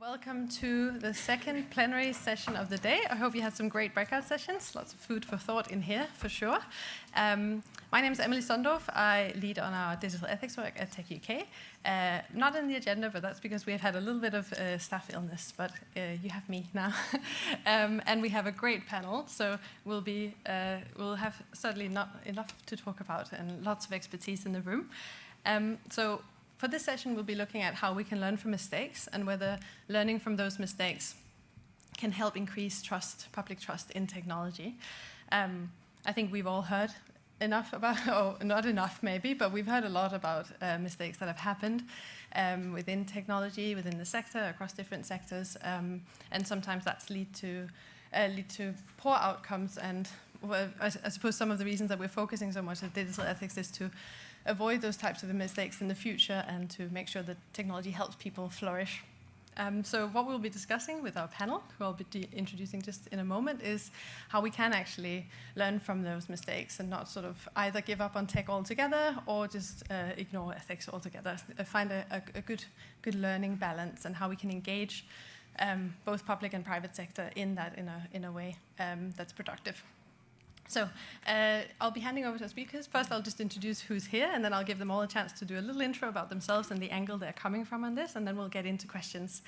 Welcome to the second plenary session of the day. I hope you had some great breakout sessions, lots of food for thought in here for sure. My name is Emily Sondorf. I lead on our digital ethics work at Tech UK. Not in the agenda, but that's because we have had a little bit of staff illness, but you have me now. And we have a great panel, so we'll have certainly not enough to talk about and lots of expertise in the room. So for this session, we'll be looking at how we can learn from mistakes and whether learning from those mistakes can help increase trust, public trust in technology. I think we've all heard enough about, or not enough maybe, but we've heard a lot about mistakes that have happened within technology, within the sector, across different sectors, and sometimes that's lead to poor outcomes. And well, I suppose some of the reasons that we're focusing so much on digital ethics is to avoid those types of mistakes in the future and to make sure that technology helps people flourish. So what we'll be discussing with our panel, who I'll be introducing just in a moment, is how we can actually learn from those mistakes and not sort of either give up on tech altogether or just ignore ethics altogether. Find a good learning balance and how we can engage both public and private sector in that in a way that's productive. So I'll be handing over to our speakers. First, I'll just introduce who's here, and then I'll give them all a chance to do a little intro about themselves and the angle they're coming from on this, and then we'll get into questions.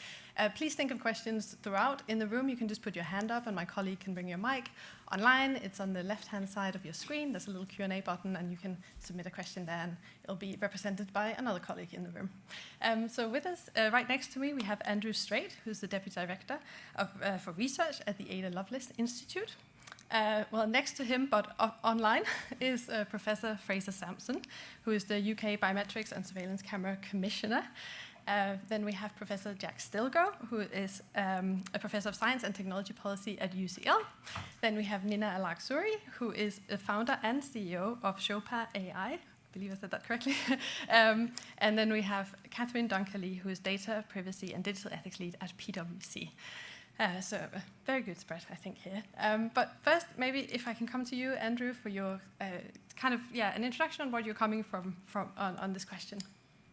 Please think of questions throughout. In the room, you can just put your hand up, and my colleague can bring your mic. Online, it's on the left-hand side of your screen. There's a little Q&A button, and you can submit a question there, and it'll be represented by another colleague in the room. So with us, right next to me, we have Andrew Strait, who's the Deputy Director for Research at the Ada Lovelace Institute. Well, next to him, but online, is Professor Fraser Sampson, who is the UK Biometrics and Surveillance Camera Commissioner. Then we have Professor Jack Stilgo, who is a Professor of Science and Technology Policy at UCL. Then we have Nina Alaksuri, who is the founder and CEO of Showpa AI. I believe I said that correctly. And then we have Catherine Dunkerley, who is Data, Privacy and Digital Ethics Lead at PwC. So a very good spread, I think, here. But first, maybe if I can come to you, Andrew, for your an introduction on what you're coming from on this question.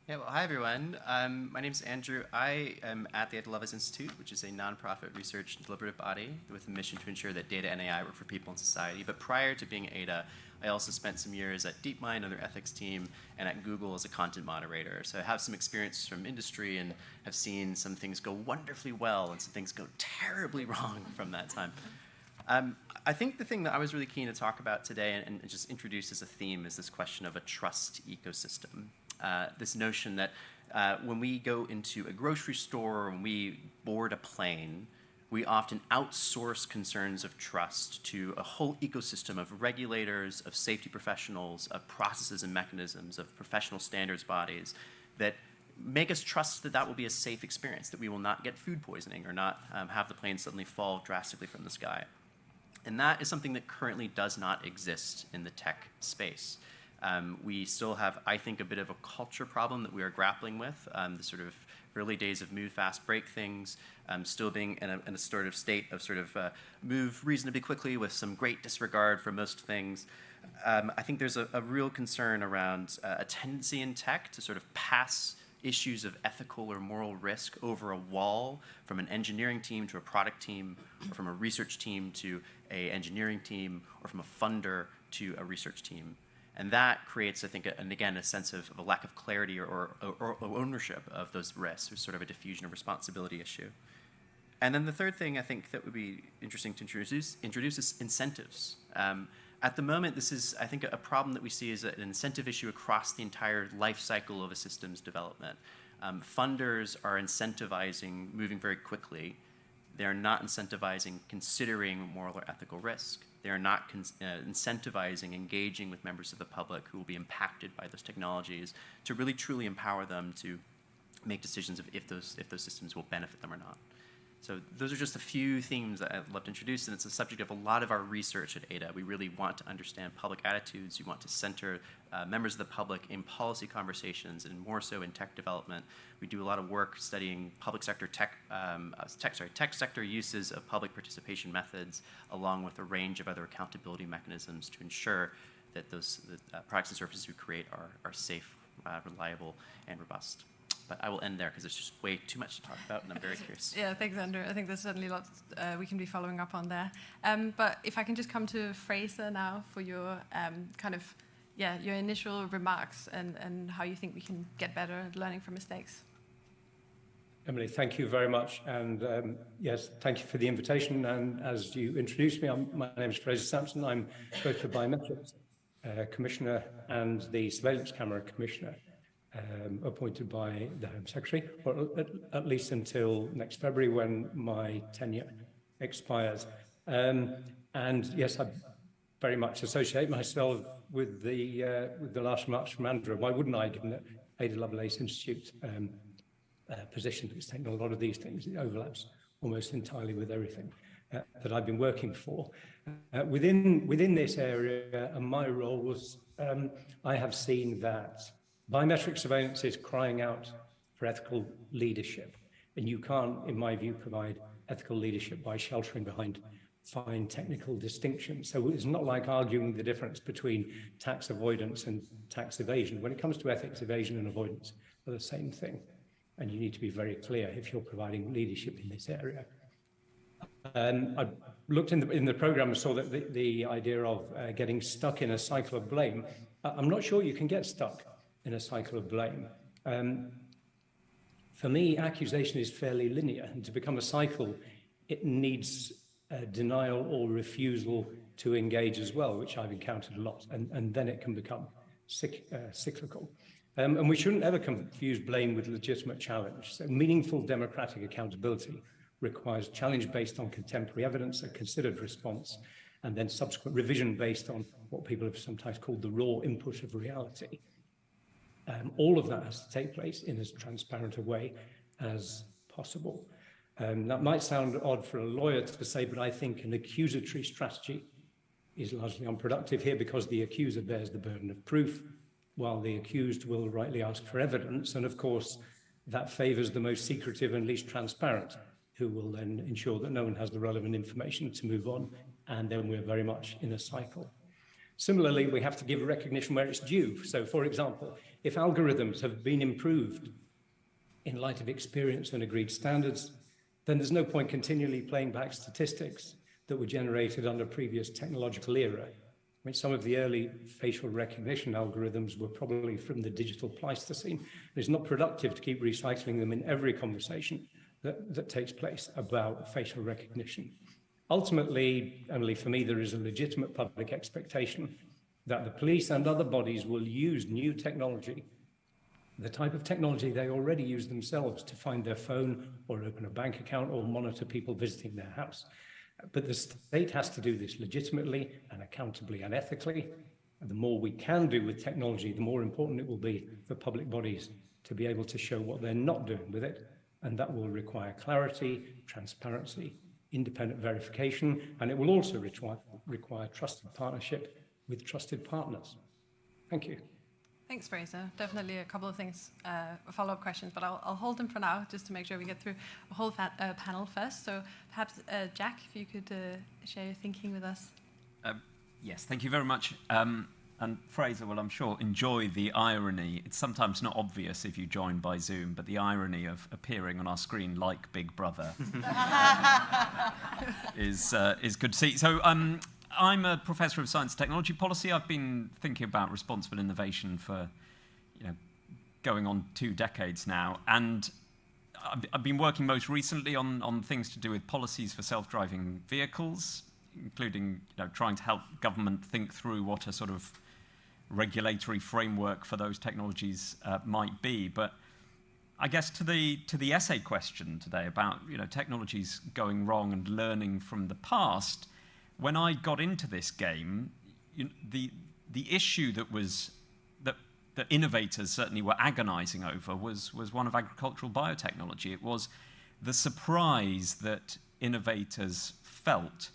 Yeah, well, hi, everyone. My name is Andrew. I am at the Ada Lovelace Institute, which is a nonprofit research and deliberative body with a mission to ensure that data and AI work for people in society. But prior to being Ada, I also spent some years at DeepMind on their ethics team and at Google as a content moderator. So I have some experience from industry and have seen some things go wonderfully well and some things go terribly wrong from that time. I think the thing that I was really keen to talk about today and just introduce as a theme is this question of a trust ecosystem. This notion that when we go into a grocery store or when we board a plane, we often outsource concerns of trust to a whole ecosystem of regulators, of safety professionals, of processes and mechanisms, of professional standards bodies that make us trust that that will be a safe experience, that we will not get food poisoning or not have the plane suddenly fall drastically from the sky. And that is something that currently does not exist in the tech space. We still have, I think, a bit of a culture problem that we are grappling with, the sort of early days of move fast, break things, still being in a sort of state of sort of move reasonably quickly with some great disregard for most things. I think there's a real concern around a tendency in tech to sort of pass issues of ethical or moral risk over a wall from an engineering team to a product team, or from a research team to an engineering team, or from a funder to a research team. And that creates, I think, a sense of a lack of clarity or ownership of those risks. There's sort of a diffusion of responsibility issue. And then the third thing I think that would be interesting to introduce is incentives. At the moment, this is, I think, a problem that we see as an incentive issue across the entire life cycle of a system's development. Funders are incentivizing moving very quickly. They're not incentivizing considering moral or ethical risk. They are not incentivizing engaging with members of the public who will be impacted by those technologies to really truly empower them to make decisions of if those systems will benefit them or not. So those are just a few themes that I'd love to introduce, and it's a subject of a lot of our research at Ada. We really want to understand public attitudes. We want to center members of the public in policy conversations and more so in tech development. We do a lot of work studying public sector tech sector uses of public participation methods, along with a range of other accountability mechanisms to ensure that those products and services we create are safe, reliable, and robust. but I will end there because there's just way too much to talk about, and I'm very curious. Yeah, thanks, Andrew. I think there's certainly lots we can be following up on there. But if I can just come to Fraser now for your your initial remarks and how you think we can get better at learning from mistakes. Emily, thank you very much. And yes, thank you for the invitation. And as you introduced me, my name is Fraser Sampson. I'm both the Biometrics Commissioner and the Surveillance Camera Commissioner, appointed by the Home Secretary, or at least until next February when my tenure expires. And yes, I very much associate myself with the last remarks from Andrew. Why wouldn't I, given that Ada Lovelace Institute position that's taken a lot of these things? It overlaps almost entirely with everything that I've been working for. Within this area and my roles, I have seen that biometric surveillance is crying out for ethical leadership. And you can't, in my view, provide ethical leadership by sheltering behind fine technical distinctions. So it's not like arguing the difference between tax avoidance and tax evasion. When it comes to ethics, evasion and avoidance are the same thing. And you need to be very clear if you're providing leadership in this area. I looked in the program and saw that the idea of getting stuck in a cycle of blame, I'm not sure you can get stuck in a cycle of blame. For me, accusation is fairly linear, and to become a cycle, it needs denial or refusal to engage as well, which I've encountered a lot, and then it can become cyclical. And we shouldn't ever confuse blame with legitimate challenge. So meaningful democratic accountability requires challenge based on contemporary evidence, a considered response, and then subsequent revision based on what people have sometimes called the raw input of reality. All of that has to take place in as transparent a way as possible. That might sound odd for a lawyer to say, but I think an accusatory strategy is largely unproductive here because the accuser bears the burden of proof, while the accused will rightly ask for evidence. And of course, that favors the most secretive and least transparent, who will then ensure that no one has the relevant information to move on. And then we're very much in a cycle. Similarly, we have to give recognition where it's due. So for example, if algorithms have been improved in light of experience and agreed standards, then there's no point continually playing back statistics that were generated under previous technological era. I mean, some of the early facial recognition algorithms were probably from the digital Pleistocene. It's not productive to keep recycling them in every conversation that takes place about facial recognition. Ultimately, Emily, for me, there is a legitimate public expectation that the police and other bodies will use new technology, the type of technology they already use themselves, to find their phone or open a bank account or monitor people visiting their house. But the state has to do this legitimately and accountably and ethically. And the more we can do with technology, the more important it will be for public bodies to be able to show what they're not doing with it. And that will require clarity, transparency, independent verification, and it will also require trusted partnership with trusted partners. Thank you. Thanks, Fraser. Definitely a couple of things, follow-up questions, but I'll hold them for now just to make sure we get through a whole panel first. So perhaps, Jack, if you could share your thinking with us. Yes, thank you very much. And Fraser will, I'm sure, enjoy the irony. It's sometimes not obvious if you join by Zoom, but the irony of appearing on our screen like Big Brother is good to see. So I'm a professor of science and technology policy. I've been thinking about responsible innovation for, going on 2 decades now. And I've been working most recently on things to do with policies for self-driving vehicles, including trying to help government think through what a sort of regulatory framework for those technologies might be. But I guess to the essay question today about technologies going wrong and learning from the past, when I got into this game, the issue that innovators certainly were agonizing over was one of agricultural biotechnology. It was the surprise that innovators felt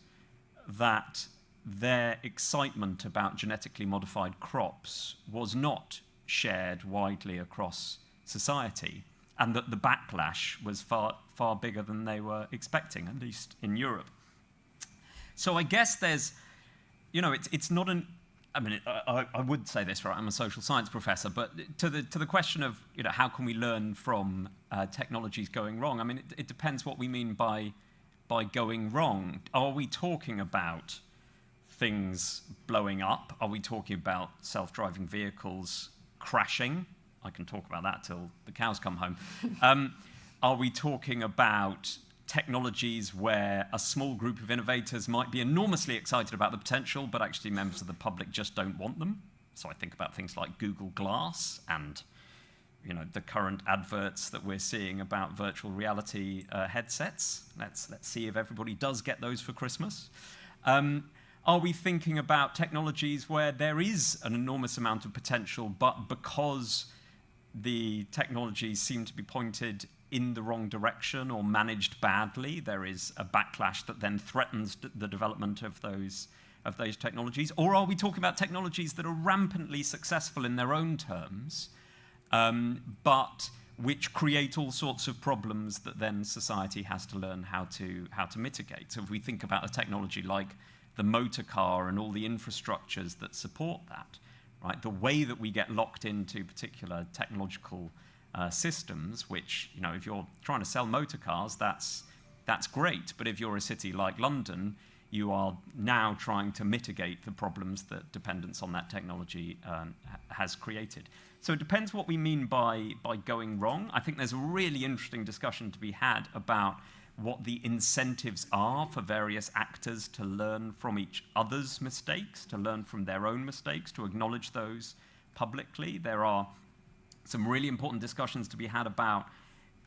that their excitement about genetically modified crops was not shared widely across society, and that the backlash was far, far bigger than they were expecting, at least in Europe. So I guess there's, it's not I mean, I would say this, right? I'm a social science professor, but to the question of how can we learn from technologies going wrong? I mean, it depends what we mean by going wrong. Are we talking about things blowing up? Are we talking about self-driving vehicles crashing? I can talk about that till the cows come home. Are we talking about technologies where a small group of innovators might be enormously excited about the potential, but actually members of the public just don't want them? So I think about things like Google Glass and the current adverts that we're seeing about virtual reality headsets. Let's see if everybody does get those for Christmas. Are we thinking about technologies where there is an enormous amount of potential, but because the technologies seem to be pointed in the wrong direction or managed badly, there is a backlash that then threatens the development of those technologies? Or are we talking about technologies that are rampantly successful in their own terms, but which create all sorts of problems that then society has to learn how to mitigate? So if we think about a technology like the motor car and all the infrastructures that support that, right? The way that we get locked into particular technological systems, which, if you're trying to sell motor cars, that's great. But if you're a city like London, you are now trying to mitigate the problems that dependence on that technology has created. So it depends what we mean by going wrong. I think there's a really interesting discussion to be had about what the incentives are for various actors to learn from each other's mistakes, to learn from their own mistakes, to acknowledge those publicly. There are some really important discussions to be had about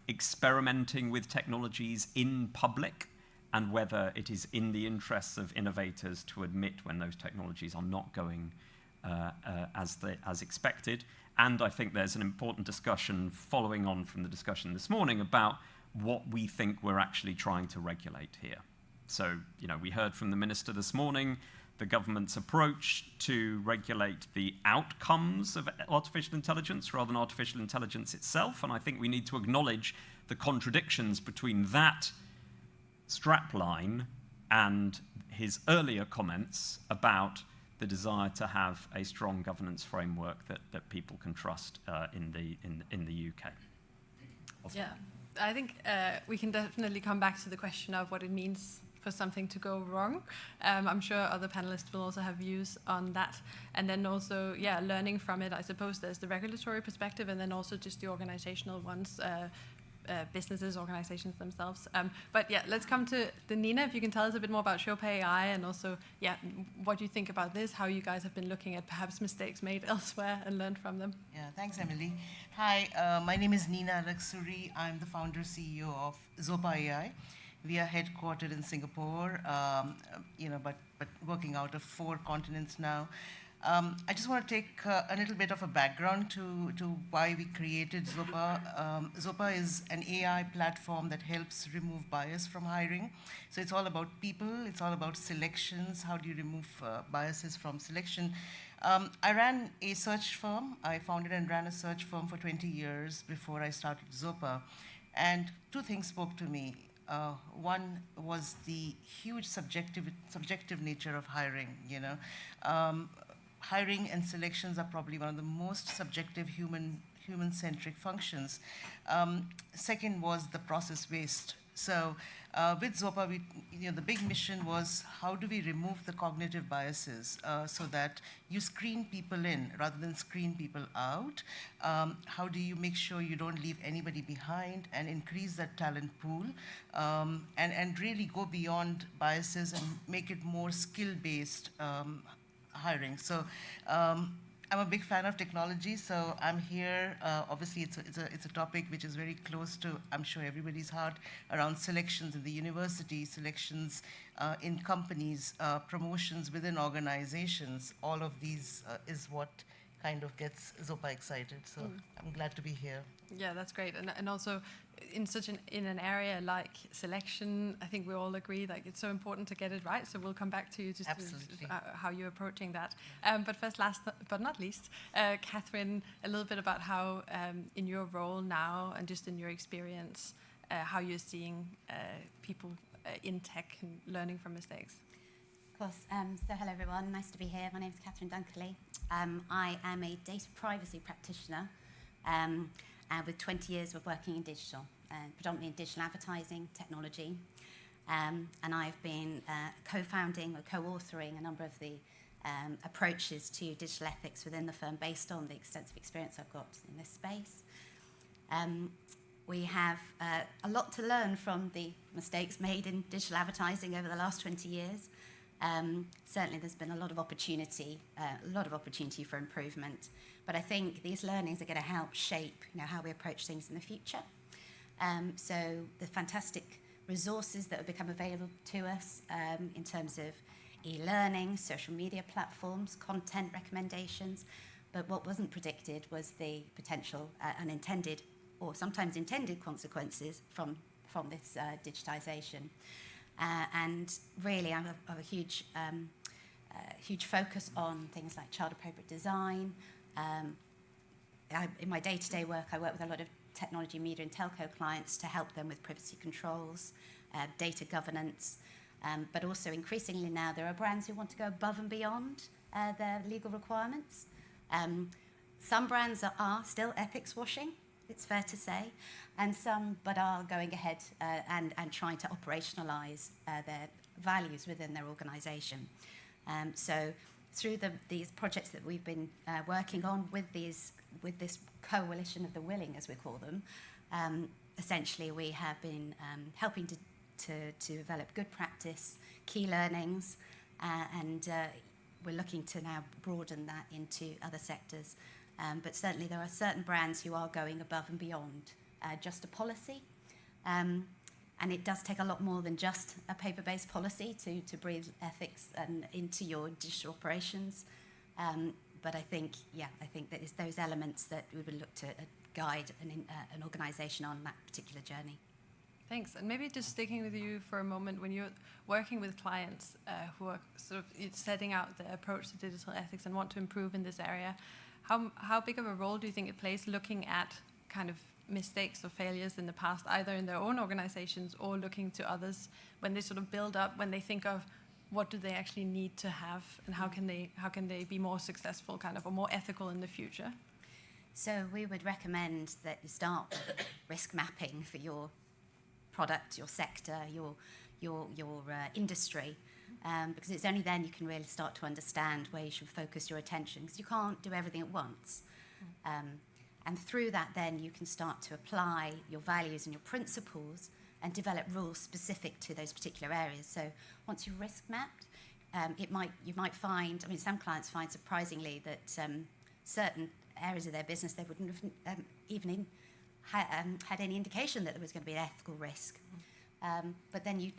experimenting with technologies in public and whether it is in the interests of innovators to admit when those technologies are not going as expected. And I think there's an important discussion following on from the discussion this morning about what we think we're actually trying to regulate here. So, we heard from the minister this morning the government's approach to regulate the outcomes of artificial intelligence rather than artificial intelligence itself. And I think we need to acknowledge the contradictions between that strapline and his earlier comments about the desire to have a strong governance framework that people can trust in the UK. Yeah, I think we can definitely come back to the question of what it means for something to go wrong. I'm sure other panelists will also have views on that. And then also, learning from it, I suppose there's the regulatory perspective and then also just the organizational ones, businesses, organizations themselves. But let's come to Nina, if you can tell us a bit more about Chopin AI and also, what you think about this, how you guys have been looking at perhaps mistakes made elsewhere and learned from them. Yeah, thanks, Emily. Hi, my name is Nina Alaksuri. I'm the founder CEO of Zopa AI. We are headquartered in Singapore, but working out of 4 continents now. I just want to take a little bit of a background to why we created Zopa. Zopa is an AI platform that helps remove bias from hiring. So it's all about people, it's all about selections. How do you remove biases from selection? I ran a search firm. I founded and ran a search firm for 20 years before I started Zopa. And 2 things spoke to me. One was the huge subjective nature of hiring. Hiring and selections are probably one of the most subjective human-centric functions. Second was the process waste. So with Zopa, the big mission was how do we remove the cognitive biases so that you screen people in rather than screen people out? How do you make sure you don't leave anybody behind and increase that talent pool and really go beyond biases and make it more skill-based hiring? So I'm a big fan of technology, so I'm here. Obviously, it's a topic which is very close to, I'm sure, everybody's heart around selections in the university, selections in companies, promotions within organizations. All of these is what kind of gets Zopa excited. So I'm glad to be here. Yeah, that's great. And also in an area like selection, I think we all agree like it's so important to get it right. So we'll come back to you just how you're approaching that. But first, last but not least, Catherine, a little bit about how in your role now and just in your experience, how you're seeing people in tech and learning from mistakes. Of course. So hello everyone, nice to be here. My name is Catherine Dunkerley. I am a data privacy practitioner with 20 years of working in digital, predominantly in digital advertising technology. And I've been co-founding or co-authoring a number of the approaches to digital ethics within the firm based on the extensive experience I've got in this space. We have a lot to learn from the mistakes made in digital advertising over the last 20 years. Certainly there's been a lot of opportunity for improvement, but I think these learnings are going to help shape how we approach things in the future. So the fantastic resources that have become available to us in terms of e-learning, social media platforms, content recommendations, but what wasn't predicted was the potential unintended or sometimes intended consequences from this digitization. And really I have a huge focus on things like child-appropriate design. In my day-to-day work, I work with a lot of technology, media and telco clients to help them with privacy controls, data governance, but also increasingly now there are brands who want to go above and beyond their legal requirements. Some brands are still ethics washing, it's fair to say, and some but are going ahead and trying to operationalize their values within their organization. So through these projects that we've been working on with this coalition of the willing, as we call them, essentially we have been helping to develop good practice, key learnings, and we're looking to now broaden that into other sectors. But certainly there are certain brands who are going above and beyond just a policy. And it does take a lot more than just a paper-based policy to breathe ethics into your digital operations. But I think that it's those elements that we would look to guide an organisation on that particular journey. Thanks. And maybe just sticking with you for a moment, when you're working with clients who are sort of setting out their approach to digital ethics and want to improve in this area, how big of a role do you think it plays looking at kind of mistakes or failures in the past, either in their own organizations or looking to others, when they sort of build up, when they think of what do they actually need to have and how can they be more successful kind of or more ethical in the future? So we would recommend that you start with risk mapping for your product, your sector, your industry. Because it's only then you can really start to understand where you should focus your attention, because you can't do everything at once. And through that then you can start to apply your values and your principles and develop rules specific to those particular areas. So once you've risk mapped, you might find, I mean some clients find surprisingly that certain areas of their business they wouldn't have even had any indication that there was going to be an ethical risk. But then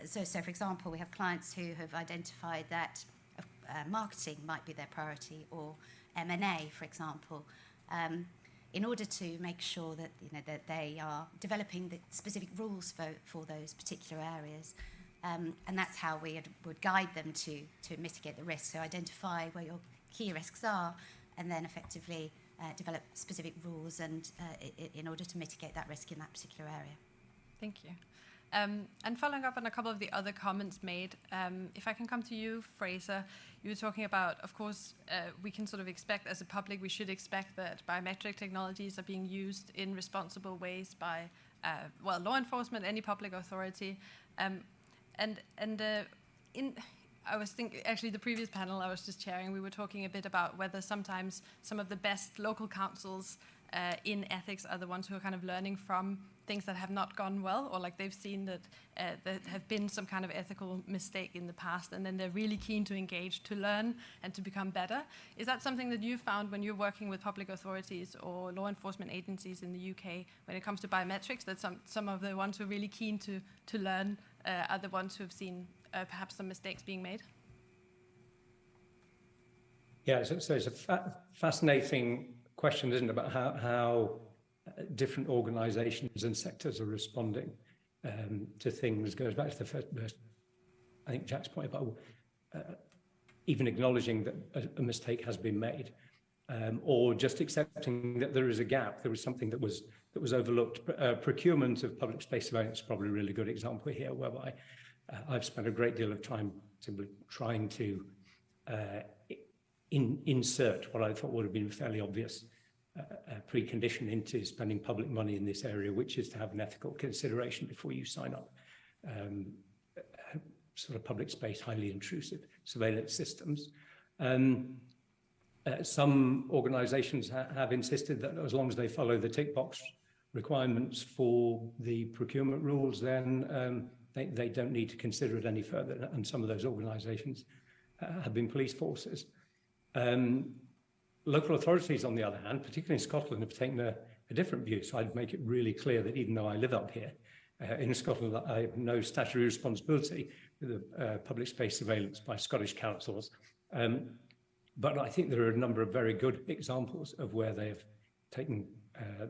so for example, we have clients who have identified that marketing might be their priority, or M&A, for example, in order to make sure that that they are developing the specific rules for those particular areas, and that's how we would guide them to mitigate the risk. So identify where your key risks are, and then effectively develop specific rules and in order to mitigate that risk in that particular area. Thank you. And following up on a couple of the other comments made, if I can come to you, Fraser, you were talking about, of course, we can sort of expect as a public, we should expect that biometric technologies are being used in responsible ways by, law enforcement, any public authority. I was thinking, actually the previous panel I was just chairing, we were talking a bit about whether sometimes some of the best local councils in ethics are the ones who are kind of learning from things that have not gone well, or like they've seen that there have been some kind of ethical mistake in the past, and then they're really keen to engage, to learn, and to become better. Is that something that you found when you're working with public authorities or law enforcement agencies in the UK when it comes to biometrics, that some of the ones who are really keen to learn are the ones who have seen perhaps some mistakes being made? Yeah, so it's a fascinating question, isn't it, about how different organisations and sectors are responding to things. Goes back to the first, I think Jack's point about even acknowledging that a mistake has been made, or just accepting that there is a gap, there was something that was overlooked. Procurement of public space surveillance is probably a really good example here, whereby I've spent a great deal of time simply trying to insert what I thought would have been a fairly obvious precondition into spending public money in this area, which is to have an ethical consideration before you sign up sort of public space, highly intrusive surveillance systems. Some organizations have insisted that as long as they follow the tick box requirements for the procurement rules, then they don't need to consider it any further. And some of those organizations have been police forces. Local authorities, on the other hand, particularly in Scotland, have taken a different view. So I'd make it really clear that even though I live up here, in Scotland, I have no statutory responsibility for the public space surveillance by Scottish councils. But I think there are a number of very good examples of where they have taken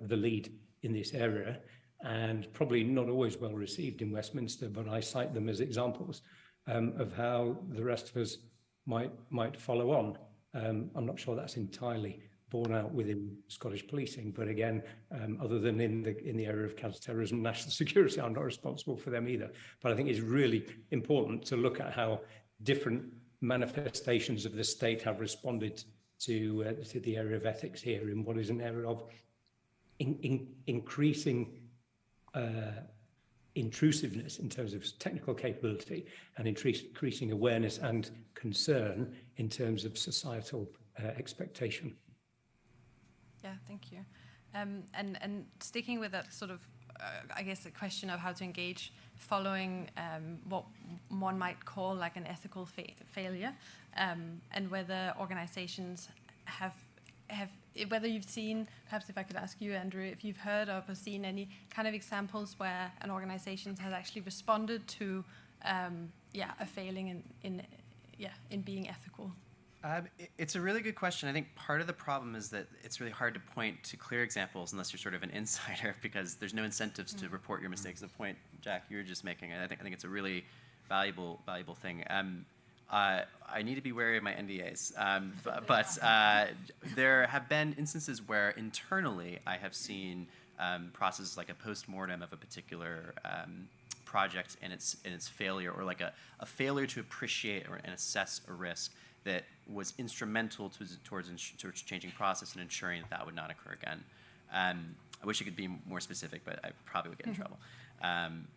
the lead in this area, and probably not always well received in Westminster, but I cite them as examples of how the rest of us might follow on. I'm not sure that's entirely borne out within Scottish policing, but again, other than in the area of counter-terrorism and national security, I'm not responsible for them either. But I think it's really important to look at how different manifestations of the state have responded to the area of ethics here in what is an area of increasing intrusiveness in terms of technical capability and increasing awareness and concern in terms of societal expectation. Yeah, thank you. And sticking with that sort of, I guess, the question of how to engage following what one might call like an ethical failure, and whether organizations have whether you've seen, perhaps if I could ask you, Andrew, if you've heard of or seen any kind of examples where an organization has actually responded to a failing in being ethical. It's a really good question. I think part of the problem is that it's really hard to point to clear examples unless you're sort of an insider, because there's no incentives to report your mistakes. The point, Jack, you were just making, I think it's a really valuable thing. I need to be wary of my NDAs, but there have been instances where internally I have seen processes like a post-mortem of a particular project and its failure, or like a failure to appreciate and assess a risk that was instrumental towards changing process and ensuring that would not occur again. I wish I could be more specific, but I probably would get in trouble.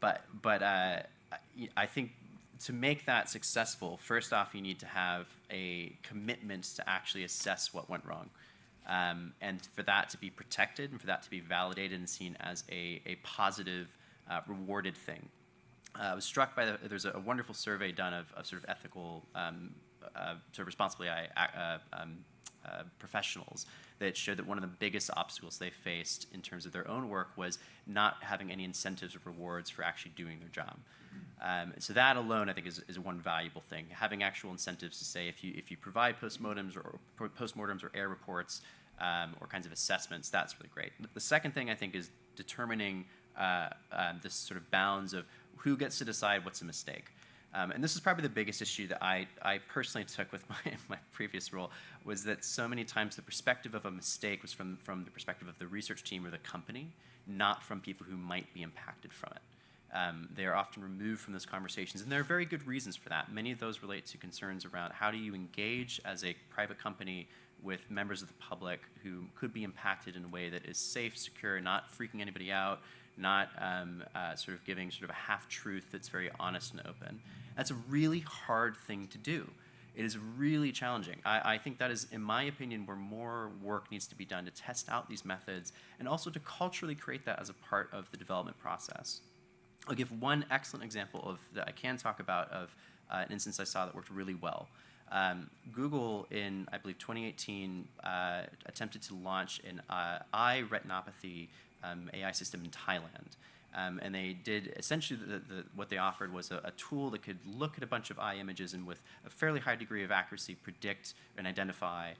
But I think to make that successful, first off, you need to have a commitment to actually assess what went wrong. And for that to be protected and for that to be validated and seen as a positive, rewarded thing. I was struck by there's a wonderful survey done of sort of ethical, sort of responsibly professionals that showed that one of the biggest obstacles they faced in terms of their own work was not having any incentives or rewards for actually doing their job. So that alone, I think, is one valuable thing. Having actual incentives to say if you provide postmortems or error reports or kinds of assessments, that's really great. The second thing I think is determining this sort of bounds of who gets to decide what's a mistake. And this is probably the biggest issue that I personally took with my previous role, was that so many times the perspective of a mistake was from the perspective of the research team or the company, not from people who might be impacted from it. They are often removed from those conversations, and there are very good reasons for that. Many of those relate to concerns around how do you engage as a private company with members of the public who could be impacted in a way that is safe, secure, not freaking anybody out, not sort of giving sort of a half-truth that's very honest and open. That's a really hard thing to do. It is really challenging. I think that is, in my opinion, where more work needs to be done to test out these methods and also to culturally create that as a part of the development process. I'll give one excellent example that I can talk about of an instance I saw that worked really well. Google in, I believe, 2018 attempted to launch an eye retinopathy AI system in Thailand. And they did, essentially, what they offered was a tool that could look at a bunch of eye images and with a fairly high degree of accuracy predict and identify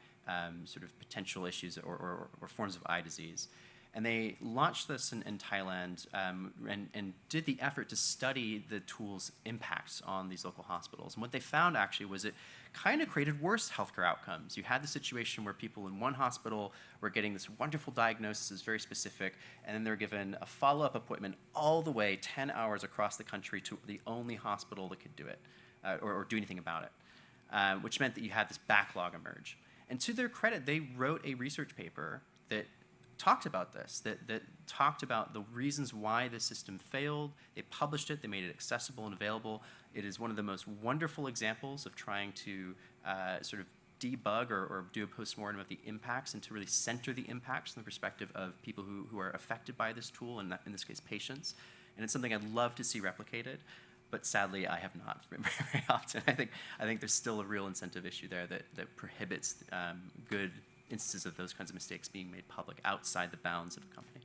sort of potential issues or forms of eye disease. And they launched this in Thailand and did the effort to study the tool's impacts on these local hospitals. And what they found actually was it kind of created worse healthcare outcomes. You had the situation where people in one hospital were getting this wonderful diagnosis, is very specific, and then they're given a follow-up appointment all the way 10 hours across the country to the only hospital that could do it. or do anything about it, which meant that you had this backlog emerge. And to their credit, they wrote a research paper that talked about this, that talked about the reasons why the system failed. They published it, they made it accessible and available. It is one of the most wonderful examples of trying to sort of debug or do a postmortem of the impacts and to really center the impacts from the perspective of people who are affected by this tool, and in this case, patients. And it's something I'd love to see replicated, but sadly, I have not very often. I think there's still a real incentive issue there that prohibits good instances of those kinds of mistakes being made public outside the bounds of a company.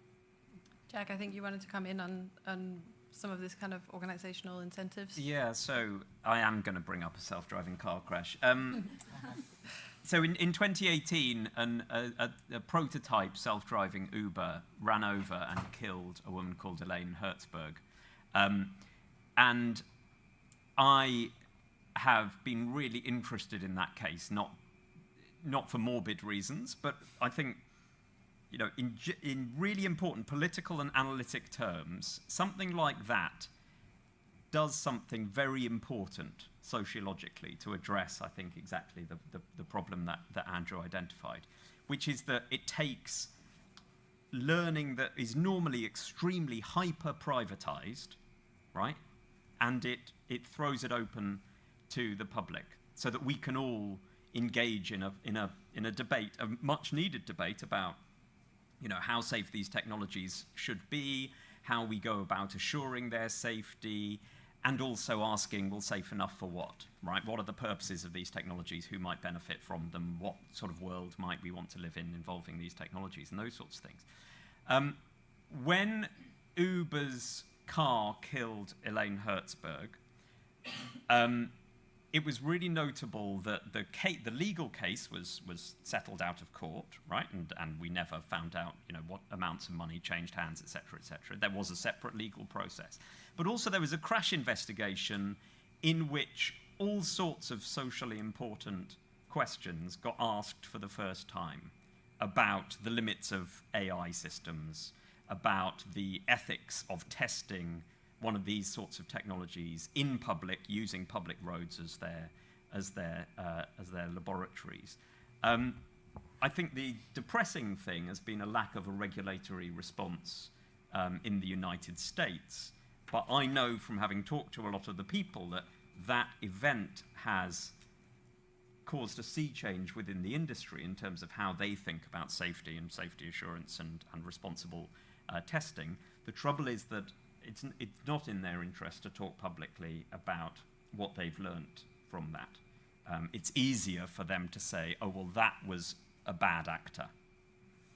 Jack, I think you wanted to come in on some of this kind of organizational incentives. Yeah, so I am going to bring up a self-driving car crash. So in 2018, a prototype self-driving Uber ran over and killed a woman called Elaine Hertzberg. And I have been really interested in that case, not for morbid reasons, but I think, in really important political and analytic terms, something like that does something very important sociologically to address, I think, exactly the problem that Andrew identified, which is that it takes learning that is normally extremely hyper-privatized, right? And it throws it open to the public so that we can all engage in a debate, a much-needed debate about, how safe these technologies should be, how we go about assuring their safety, and also asking, well, safe enough for what, right? What are the purposes of these technologies? Who might benefit from them? What sort of world might we want to live in involving these technologies and those sorts of things? When Uber's car killed Elaine Hertzberg, it was really notable that the legal case was settled out of court, right? And we never found out, what amounts of money changed hands, et cetera, et cetera. There was a separate legal process. But also there was a crash investigation in which all sorts of socially important questions got asked for the first time about the limits of AI systems, about the ethics of testing one of these sorts of technologies in public, using public roads as their laboratories. I think the depressing thing has been a lack of a regulatory response in the United States. But I know from having talked to a lot of the people that event has caused a sea change within the industry in terms of how they think about safety and safety assurance and responsible testing. The trouble is that it's not in their interest to talk publicly about what they've learnt from that. It's easier for them to say, oh, well, that was a bad actor,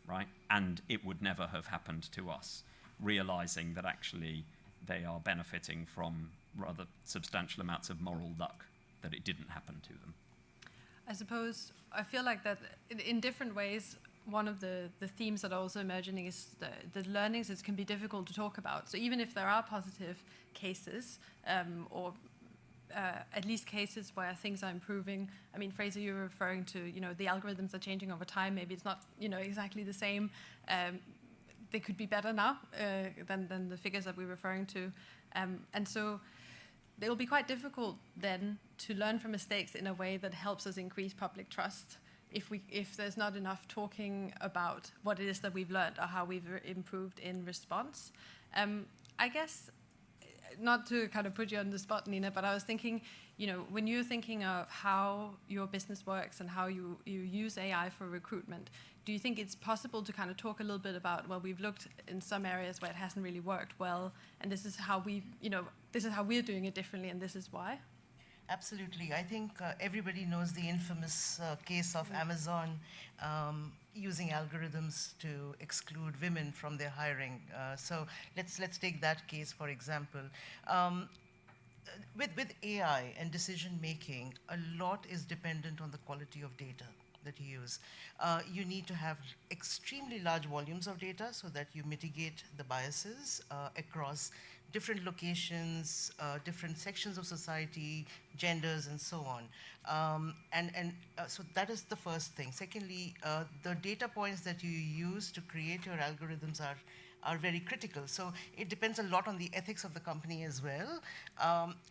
right? And it would never have happened to us, realizing that actually they are benefiting from rather substantial amounts of moral luck that it didn't happen to them. I suppose I feel like that in different ways, one of the themes that are also emerging is the learnings that can be difficult to talk about. So even if there are positive cases, or at least cases where things are improving. I mean, Fraser, you were referring to, the algorithms are changing over time. Maybe it's not, exactly the same. They could be better now than the figures that we're referring to. And so it will be quite difficult then to learn from mistakes in a way that helps us increase public trust if there's not enough talking about what it is that we've learned or how we've improved in response. I guess, not to kind of put you on the spot, Nina, but I was thinking, when you're thinking of how your business works and how you use AI for recruitment, do you think it's possible to kind of talk a little bit about, well, we've looked in some areas where it hasn't really worked well, and this is how this is how we're doing it differently, and this is why? Absolutely. I think everybody knows the infamous case of Amazon using algorithms to exclude women from their hiring. So let's take that case, for example. With AI and decision making, a lot is dependent on the quality of data that you use. You need to have extremely large volumes of data so that you mitigate the biases across different locations, different sections of society, genders, and so on. So that is the first thing. Secondly, the data points that you use to create your algorithms are very critical. So it depends a lot on the ethics of the company as well.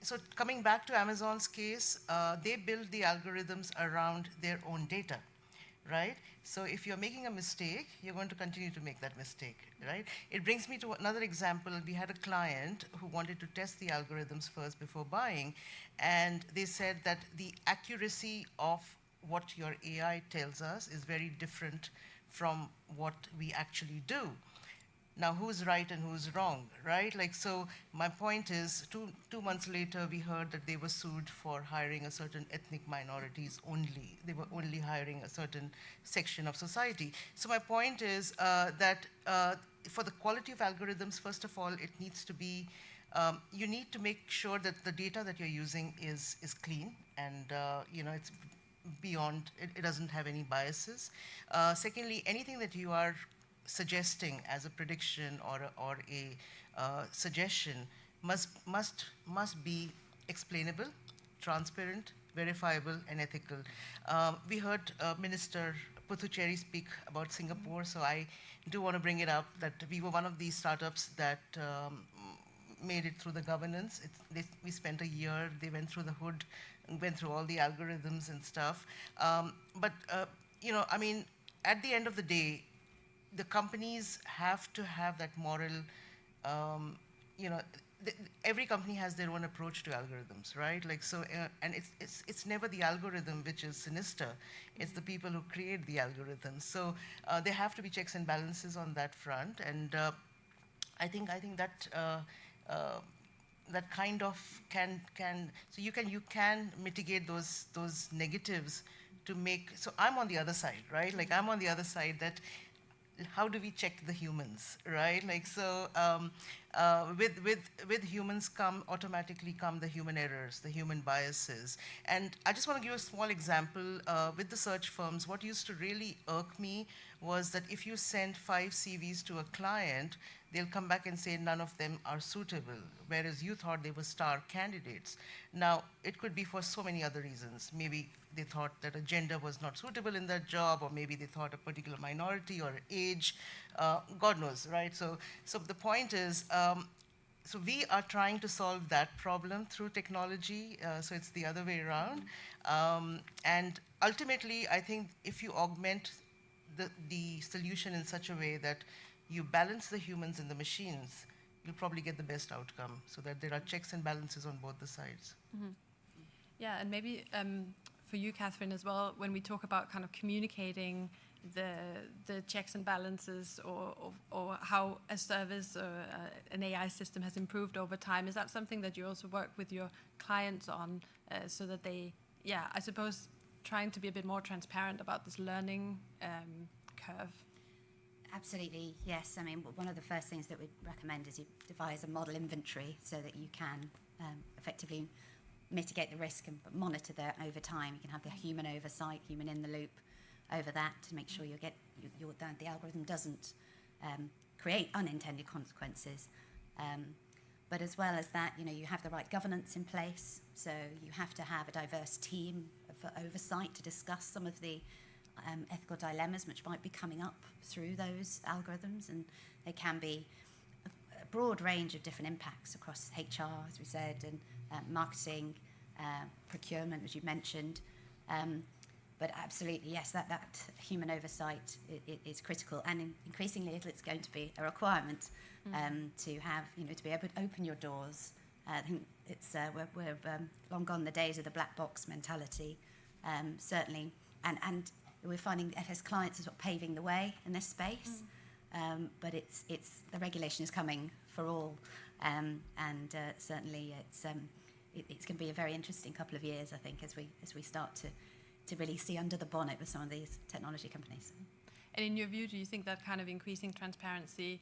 So coming back to Amazon's case, they build the algorithms around their own data, right? So if you're making a mistake, you're going to continue to make that mistake, right? It brings me to another example. We had a client who wanted to test the algorithms first before buying, and they said that the accuracy of what your AI tells us is very different from what we actually do. Now, who's right and who's wrong, right? Like, so my point is, two months later, we heard that they were sued for hiring a certain ethnic minorities only. They were only hiring a certain section of society. So my point is that for the quality of algorithms, first of all, it needs to be, you need to make sure that the data that you're using is clean and, it's beyond, it doesn't have any biases. Secondly, anything that you are suggesting as a prediction or a suggestion must be explainable, transparent, verifiable, and ethical. We heard Minister Puthucheary speak about Singapore, so I do want to bring it up that we were one of these startups that made it through the governance. We spent a year, they went through the hood, and went through all the algorithms and stuff. But at the end of the day, the companies have to have that moral, every company has their own approach to algorithms, right? Like, so, and it's never the algorithm which is sinister, it's the people who create the algorithms. So there have to be checks and balances on that front, and I think that that kind of can so you can mitigate those negatives to make. So I'm on the other side, right? Like, I'm on the other side that, how do we check the humans, right? Like, so with humans automatically come the human errors, the human biases. And I just want to give a small example. With the search firms, what used to really irk me was that if you send 5 CVs to a client, they'll come back and say none of them are suitable, whereas you thought they were star candidates. Now, it could be for so many other reasons. Maybe they thought that a gender was not suitable in that job, or maybe they thought a particular minority or age, God knows, right? So the point is, so we are trying to solve that problem through technology, so it's the other way around. And ultimately, I think if you augment the solution in such a way that you balance the humans and the machines, you'll probably get the best outcome, so that there are checks and balances on both the sides. Mm-hmm. Yeah, and maybe for you, Catherine, as well, when we talk about kind of communicating the checks and balances, or how a service or an AI system has improved over time, is that something that you also work with your clients on, so that they, I suppose, trying to be a bit more transparent about this learning curve? Absolutely, yes. I mean, one of the first things that we recommend is you devise a model inventory so that you can effectively mitigate the risk and monitor that over time. You can have the human oversight, human in the loop over that to make sure the algorithm doesn't create unintended consequences. But as well as that, you have the right governance in place. So you have to have a diverse team for oversight to discuss some of the ethical dilemmas which might be coming up through those algorithms, and there can be a broad range of different impacts across HR, as we said, and marketing, procurement, as you mentioned. But absolutely, yes, that human oversight is critical, and increasingly it's going to be a requirement to have, to be able to open your doors. I think it's we're long gone the days of the black box mentality, certainly, and we're finding FS clients are sort of paving the way in this space, but it's the regulation is coming for all, and certainly it's going to be a very interesting couple of years, I think, as we start to really see under the bonnet with some of these technology companies. And in your view, do you think that kind of increasing transparency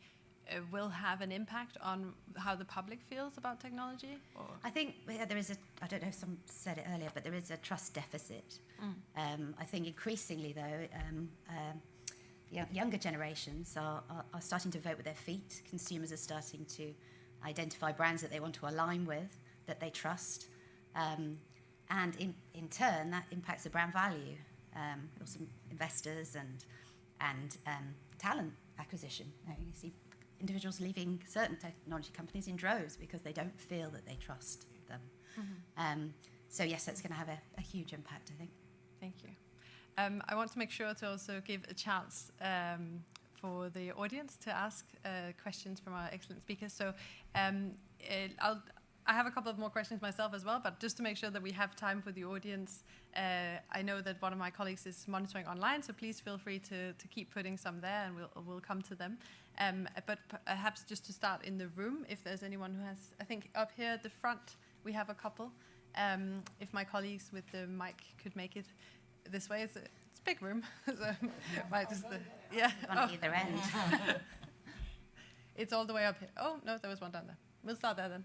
will have an impact on how the public feels about technology? Or? I think there is I don't know if someone said it earlier, but there is a trust deficit. I think increasingly, though, younger generations are starting to vote with their feet. Consumers are starting to identify brands that they want to align with, that they trust, and in turn that impacts the brand value. Also investors and talent acquisition. You see individuals leaving certain technology companies in droves because they don't feel that they trust them. So yes, that's going to have a huge impact, I think. Thank you. I want to make sure to also give a chance for the audience to ask questions from our excellent speakers. So I have a couple of more questions myself as well, but just to make sure that we have time for the audience, I know that one of my colleagues is monitoring online, so please feel free to keep putting some there, and we'll come to them. But perhaps just to start in the room, if there's anyone who has, I think up here at the front we have a couple. If my colleagues with the mic could make it this way, it's a big room, so might just On either end. It's all the way up here. Oh no, there was one down there. We'll start there then.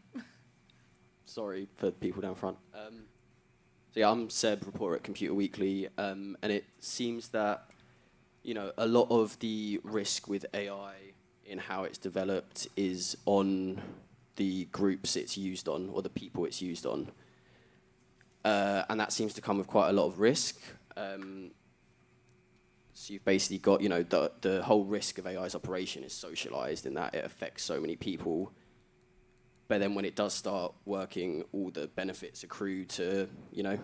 Sorry for the people down front. So yeah, I'm Seb, reporter at Computer Weekly, and it seems that a lot of the risk with AI in how it's developed is on the groups it's used on or the people it's used on, and that seems to come with quite a lot of risk. So you've basically got the whole risk of AI's operation is socialized in that it affects so many people. But then when it does start working, all the benefits accrue to,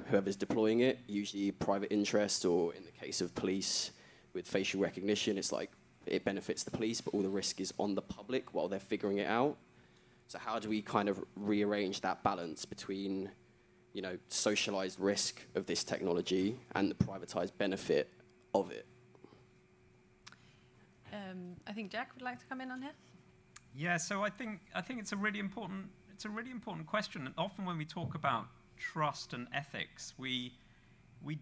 whoever's deploying it, usually private interest, or in the case of police with facial recognition, it's like it benefits the police, but all the risk is on the public while they're figuring it out. So how do we kind of rearrange that balance between, socialized risk of this technology and the privatized benefit of it? I think Jack would like to come in on here. Yeah, so I think it's a really important question. And often when we talk about trust and ethics, we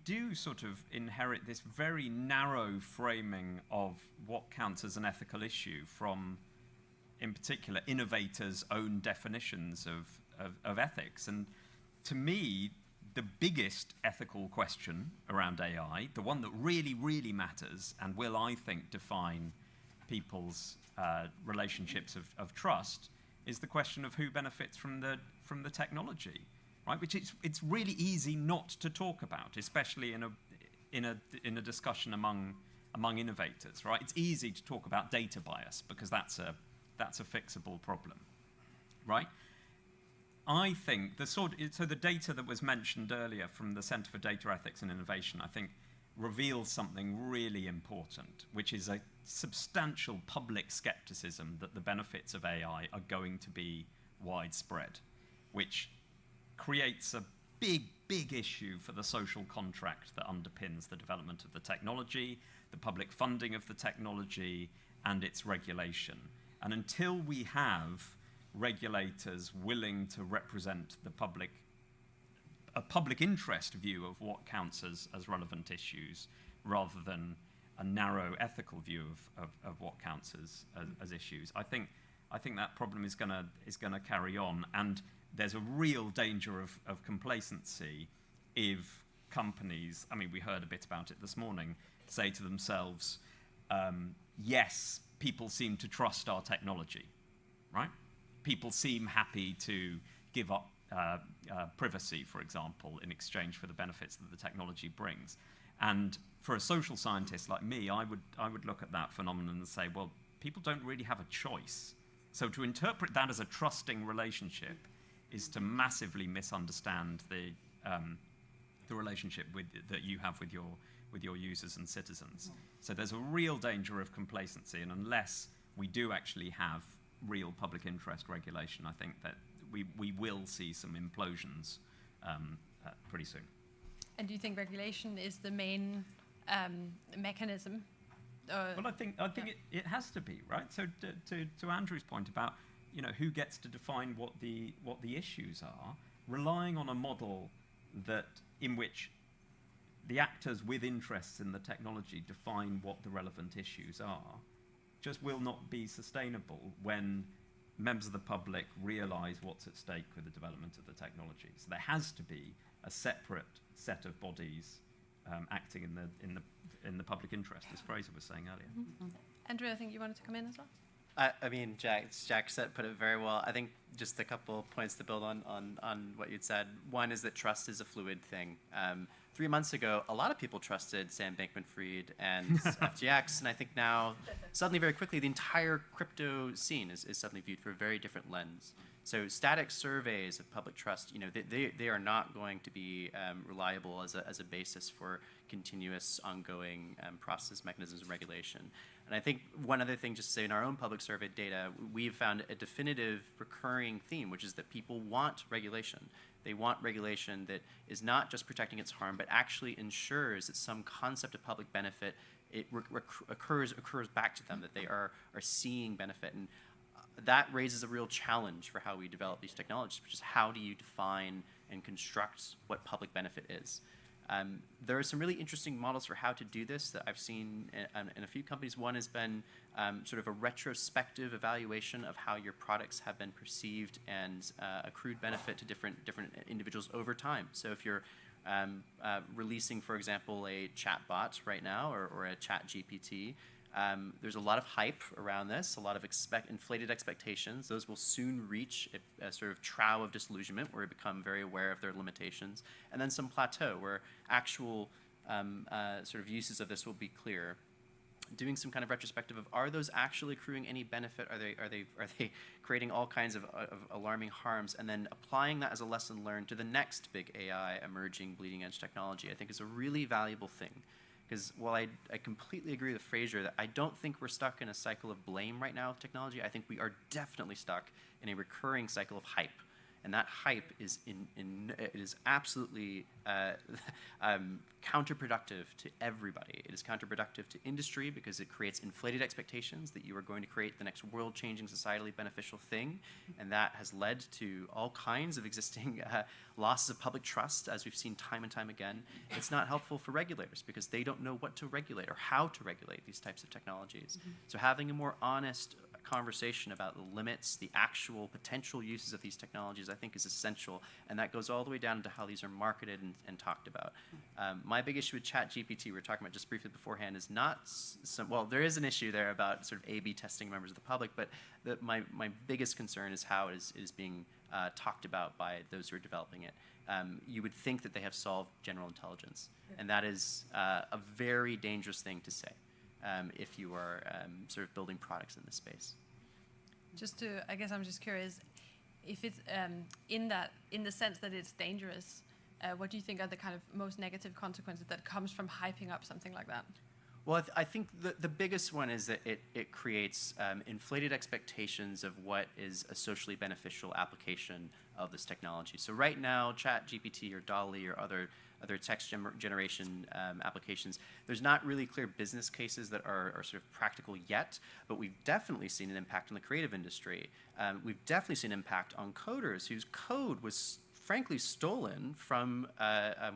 do sort of inherit this very narrow framing of what counts as an ethical issue from, in particular, innovators' own definitions of ethics. And to me, the biggest ethical question around AI, the one that really, really matters and will, I think, define people's relationships of trust, is the question of who benefits from the technology, right? Which it's really easy not to talk about, especially in a discussion among innovators, right? It's easy to talk about data bias because that's a fixable problem, right? I think the data that was mentioned earlier from the Centre for Data Ethics and Innovation, I think, reveals something really important, which is a substantial public skepticism that the benefits of AI are going to be widespread, which creates a big, big issue for the social contract that underpins the development of the technology, the public funding of the technology, and its regulation. And until we have regulators willing to represent the public, a public interest view of what counts as relevant issues, rather than a narrow ethical view of what counts as issues, I think that problem is gonna carry on, and there's a real danger of complacency if companies, I mean, we heard a bit about it this morning, say to themselves, yes, people seem to trust our technology, right? People seem happy to give up privacy, for example, in exchange for the benefits that the technology brings. And for a social scientist like me, I would look at that phenomenon and say, well, people don't really have a choice. So to interpret that as a trusting relationship is to massively misunderstand the relationship that you have with your users and citizens. So there's a real danger of complacency, and unless we do actually have real public interest regulation, I think that we will see some implosions pretty soon. And do you think regulation is the main mechanism? Well, I think it has to be, right? So to Andrew's point about who gets to define what the issues are, relying on a model in which the actors with interests in the technology define what the relevant issues are, just will not be sustainable when members of the public realise what's at stake with the development of the technology. So there has to be a separate set of bodies acting in the public interest, as Fraser was saying earlier. Mm-hmm. Andrew, I think you wanted to come in as well? I mean, Jack put it very well. I think just a couple points to build on what you'd said. One is that trust is a fluid thing. 3 months ago, a lot of people trusted Sam Bankman-Fried and FTX, and I think now, suddenly, very quickly, the entire crypto scene is suddenly viewed through a very different lens. So static surveys of public trust, they are not going to be reliable as a basis for continuous, ongoing process mechanisms and regulation. And I think one other thing, just to say, in our own public survey data, we've found a definitive recurring theme, which is that people want regulation. They want regulation that is not just protecting its harm, but actually ensures that some concept of public benefit occurs back to them, that they are seeing benefit. And that raises a real challenge for how we develop these technologies, which is how do you define and construct what public benefit is. There are some really interesting models for how to do this that I've seen in a few companies. One has been sort of a retrospective evaluation of how your products have been perceived and accrued benefit to different individuals over time. So if you're releasing, for example, a chatbot right now or a chat GPT, there's a lot of hype around this, a lot of inflated expectations. Those will soon reach a sort of trough of disillusionment where we become very aware of their limitations, and then some plateau where actual sort of uses of this will be clear. Doing some kind of retrospective of, are those actually accruing any benefit? Are they creating all kinds of alarming harms? And then applying that as a lesson learned to the next big AI emerging bleeding edge technology, I think is a really valuable thing. Because while I completely agree with Fraser that I don't think we're stuck in a cycle of blame right now with technology, I think we are definitely stuck in a recurring cycle of hype. And that hype is it is absolutely counterproductive to everybody. It is counterproductive to industry because it creates inflated expectations that you are going to create the next world-changing, societally beneficial thing, and that has led to all kinds of existing losses of public trust, as we've seen time and time again. It's not helpful for regulators because they don't know what to regulate or how to regulate these types of technologies. So having a more honest conversation about the limits, the actual potential uses of these technologies, I think is essential, and that goes all the way down to how these are marketed and talked about. My big issue with ChatGPT, we were talking about just briefly beforehand, is not well, there is an issue there about sort of A/B testing members of the public, but my biggest concern is how it is being talked about by those who are developing it. You would think that they have solved general intelligence, and that is a very dangerous thing to say. If you are sort of building products in this space. I guess I'm just curious, if it's in the sense that it's dangerous, what do you think are the kind of most negative consequences that comes from hyping up something like that? Well, I think the biggest one is that it creates inflated expectations of what is a socially beneficial application of this technology. So right now, ChatGPT or DALL-E or other text generation applications, there's not really clear business cases that are sort of practical yet, but we've definitely seen an impact on the creative industry. We've definitely seen an impact on coders whose code was frankly stolen from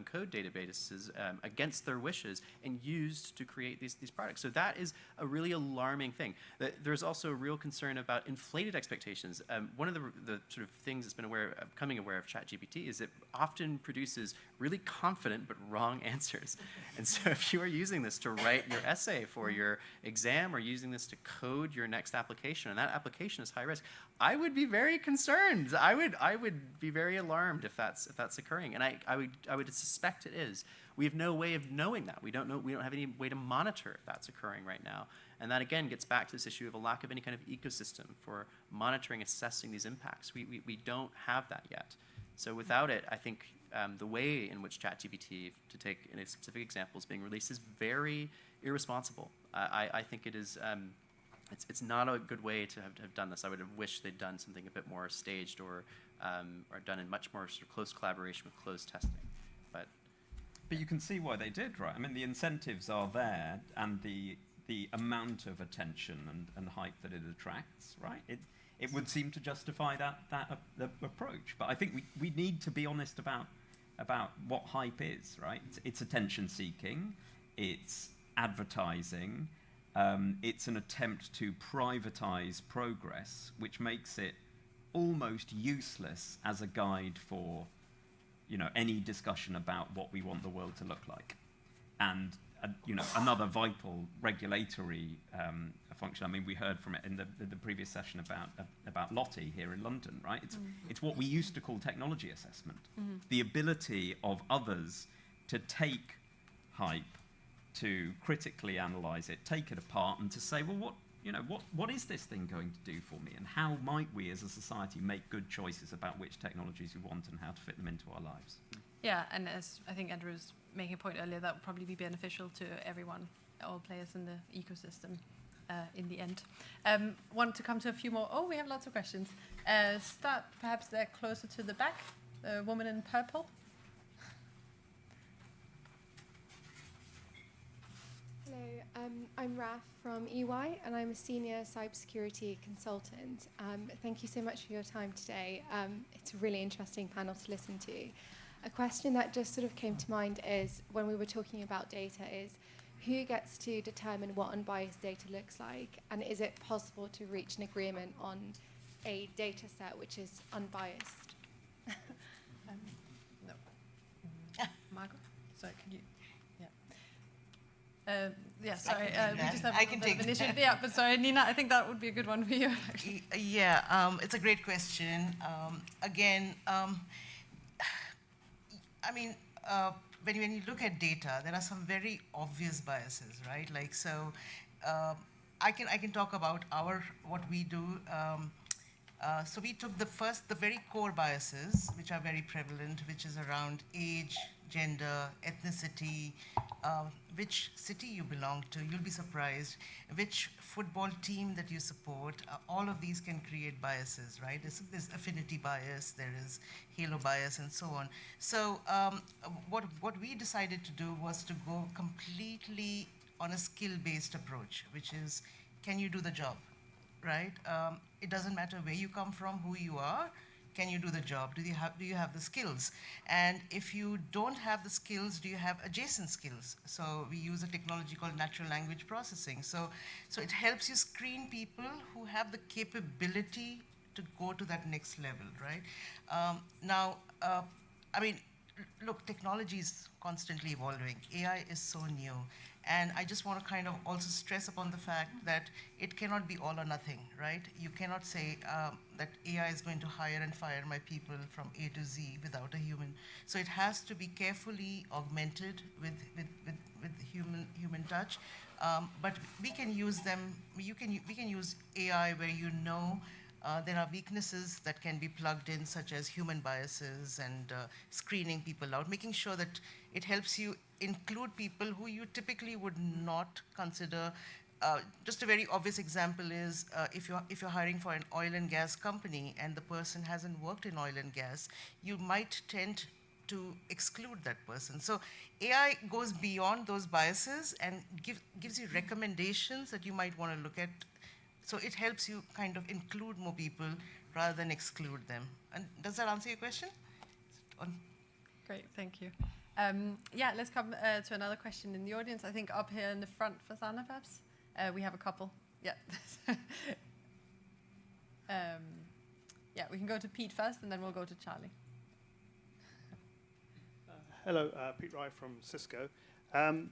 code databases against their wishes and used to create these products. So that is a really alarming thing. There's also a real concern about inflated expectations. One of the sort of things that's been becoming aware of ChatGPT is it often produces really confident but wrong answers. And so if you are using this to write your essay for your exam or using this to code your next application, and that application is high risk, I would be very concerned. I would be very alarmed if that's occurring, and I would suspect it is. We have no way of knowing that. We don't have any way to monitor if that's occurring right now, and that again gets back to this issue of a lack of any kind of ecosystem for monitoring, assessing these impacts. We don't have that yet. So without it, I think the way in which ChatGPT, to take a specific example, is being released is very irresponsible. I think it is. It's not a good way to have done this. I would have wished they'd done something a bit more staged or done in much more sort of close collaboration with closed testing. But you can see why they did, right? I mean, the incentives are there, and the amount of attention and hype that it attracts, right? It would seem to justify that approach. But I think we need to be honest about what hype is, right? It's attention seeking, it's advertising. It's an attempt to privatize progress, which makes it almost useless as a guide for, any discussion about what we want the world to look like. And another vital regulatory function. I mean, we heard from it in the previous session about Lottie here in London, right? It's what we used to call technology assessment. The ability of others to take hype, to critically analyze it, take it apart, and to say, well, what is this thing going to do for me, and how might we as a society make good choices about which technologies we want and how to fit them into our lives? Yeah, and as I think Andrew was making a point earlier, that would probably be beneficial to everyone, all players in the ecosystem in the end. Want to come to a few more? Oh, we have lots of questions. Start perhaps there closer to the back, the woman in purple. Hello, I'm Raf from EY, and I'm a senior cybersecurity consultant. Thank you so much for your time today. It's a really interesting panel to listen to. A question that just sort of came to mind is, when we were talking about data, is who gets to determine what unbiased data looks like, and is it possible to reach an agreement on a data set which is unbiased? No. Margot? Sorry, can you? Yeah, sorry. We just have I can take initiative. Yeah, but sorry, Nina, I think that would be a good one for you. Actually. Yeah, it's a great question. Again, I mean, when you look at data, there are some very obvious biases, right? Like, so I can talk about what we do. So we took the very core biases, which are very prevalent, which is around age, gender, ethnicity, which city you belong to, you'll be surprised, which football team that you support, all of these can create biases, right? There's affinity bias, there is halo bias, and so on. So what we decided to do was to go completely on a skill-based approach, which is, can you do the job, right? It doesn't matter where you come from, who you are. Can you do the job? Do you have the skills? And if you don't have the skills, do you have adjacent skills? So we use a technology called natural language processing. So it helps you screen people who have the capability to go to that next level, right? Now, I mean, look, technology is constantly evolving. AI is so new. And I just want to kind of also stress upon the fact that it cannot be all or nothing, right? You cannot say that AI is going to hire and fire my people from A to Z without a human. So it has to be carefully augmented with human touch. But we can use them. We can use AI where there are weaknesses that can be plugged in, such as human biases and screening people out, making sure that it helps you include people who you typically would not consider. Just a very obvious example is if you're hiring for an oil and gas company and the person hasn't worked in oil and gas, you might tend to exclude that person. So AI goes beyond those biases and gives you recommendations that you might want to look at. So it helps you kind of include more people rather than exclude them. And does that answer your question? Great, thank you. Yeah, let's come to another question in the audience. I think up here in the front for Sana, perhaps. We have a couple. Yeah. Yeah, we can go to Pete first, and then we'll go to Charlie. Hello, Pete Rye from Cisco.